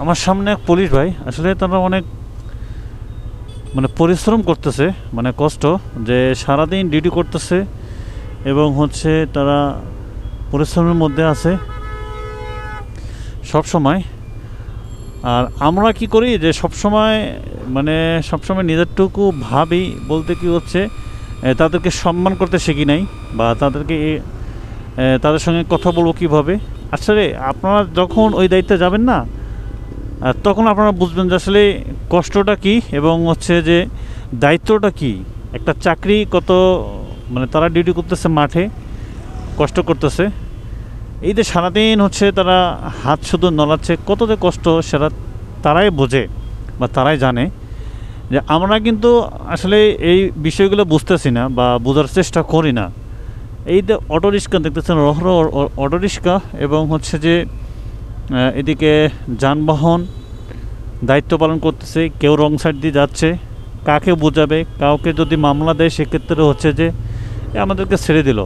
আমার সামনে এক পুলিশ ভাই, আসলে তারা অনেক মানে পরিশ্রম করতেছে, মানে কষ্ট, যে সারাদিন ডিউটি করতেছে এবং হচ্ছে তারা পরিশ্রমের মধ্যে আছে সব সময়। আর আমরা কি করি যে সবসময় মানে সবসময় নিজেরটুকু ভাবি বলতে কি হচ্ছে, তাদেরকে সম্মান করতে শিখি নাই, বা তাদেরকে তাদের সঙ্গে কথা বলবো কীভাবে। আসলে আপনারা যখন ওই দায়িত্বে যাবেন না, তখন আপনারা বুঝবেন যে আসলে কষ্টটা কী এবং হচ্ছে যে দায়িত্বটা কী। একটা চাকরি কত মানে তারা ডিউটি করতেছে, মাঠে কষ্ট করতেছে, এই যে সারাদিন হচ্ছে তারা হাত শুধু নড়াচ্ছে, কত যে কষ্ট সেটা তারাই বোঝে বা তারাই জানে। যে আমরা কিন্তু আসলে এই বিষয়গুলো বুঝতেছি না বা বোঝার চেষ্টা করি না। এই যে অটো রিক্সা দেখতেছেন, অটো রিক্সা এবং হচ্ছে যে এদিকে যানবাহন দায়িত্ব পালন করতেছে, কেউ রং সাইড দিয়ে যাচ্ছে, কাকে বোঝাবে, কাউকে যদি মামলা দেয় সেক্ষেত্রে হচ্ছে যে আমাদেরকে ছেড়ে দিল,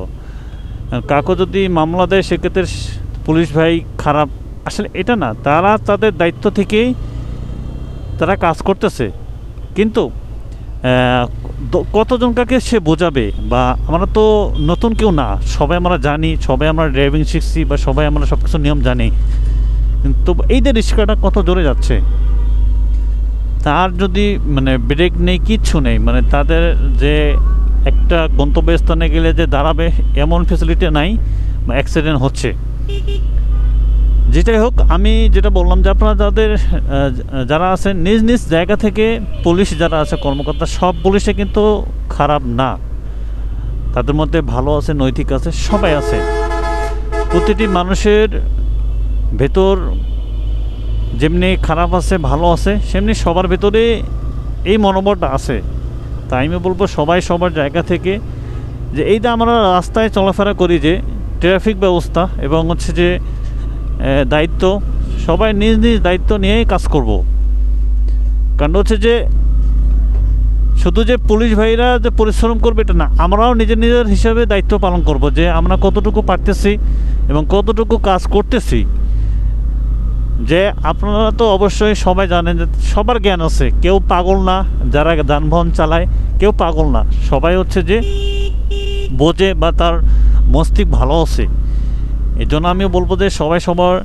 কাউকে যদি মামলা দেয় সেক্ষেত্রে পুলিশ ভাই খারাপ। আসলে এটা না, তারা তাদের দায়িত্ব থেকেই তারা কাজ করতেছে, কিন্তু কতজন কাকে সে বোঝাবে। বা আমরা তো নতুন কেউ না, সবাই আমরা জানি, সবাই আমরা ড্রাইভিং শিখছি বা সবাই আমরা সব কিছু নিয়ম জানি, কিন্তু এই যে রিক্সাটা কত জোরে যাচ্ছে, তার যদি মানে ব্রেক নেই, কিচ্ছু নেই, মানে তাদের যে একটা গন্তব্যস্থানে গেলে যে দাঁড়াবে এমন ফ্যাসিলিটি নাই, বা অ্যাক্সিডেন্ট হচ্ছে। যেটাই হোক, আমি যেটা বললাম যে আপনারা যারা আছেন নিজ নিজ জায়গা থেকে, পুলিশ যারা আছে কর্মকর্তা, সব পুলিশে কিন্তু খারাপ না, তাদের মধ্যে ভালো আছে, নৈতিক আছে, সবাই আছে। প্রতিটি মানুষের ভেতর যেমনি খারাপ আছে, ভালো আছে, সেমনি সবার ভেতরে এই মনোবলটা আছে। তাই আমি বলবো সবাই সবার জায়গা থেকে, যে এই যে আমরা রাস্তায় চলাফেরা করি, যে ট্রাফিক ব্যবস্থা এবং হচ্ছে যে দায়িত্ব, সবাই নিজ নিজ দায়িত্ব নিয়েই কাজ করব। কারণ হচ্ছে যে শুধু যে পুলিশ ভাইরা যে পরিশ্রম করবে এটা না, আমরাও নিজের নিজের হিসাবে দায়িত্ব পালন করব, যে আমরা কতটুকু পারতেছি এবং কতটুকু কাজ করতেছি। যে আপনারা তো অবশ্যই সবাই জানেন যে সবার জ্ঞান আছে, কেউ পাগল না, যারা যানবাহন চালায় কেউ পাগল না, সবাই হচ্ছে যে বোঝে বা তার মস্তিষ্ক ভালো আছে। এই জন্য আমি বলবো যে সবাই সবার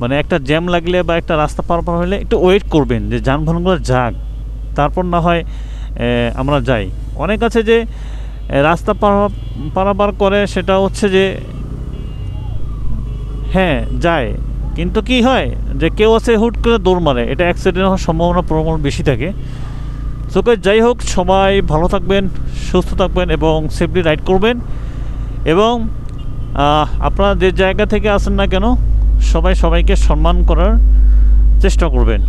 মানে একটা জ্যাম লাগলে বা একটা রাস্তা পার হলে একটু ওয়েট করবেন, যে যানবাহনগুলো যাক, তারপর না হয় আমরা যাই। অনেক আছে যে রাস্তা পারাপার করে, সেটা হচ্ছে যে হ্যাঁ যায়, কিন্তু কি হয় যে কেউ আছে হুট করে দৌড় মারে, এটা অ্যাক্সিডেন্ট হওয়ার সম্ভাবনা প্রবল বেশি থাকে। সো যাই হোক, সবাই ভালো থাকবেন, সুস্থ থাকবেন এবং সেফলি রাইড করবেন। এবং আপনারা যে জায়গা থেকে আসেন না কেন, সবাই সবাইকে সম্মান করার চেষ্টা করবেন।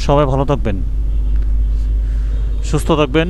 সবাই ভালো থাকবেন, সুস্থ থাকবেন।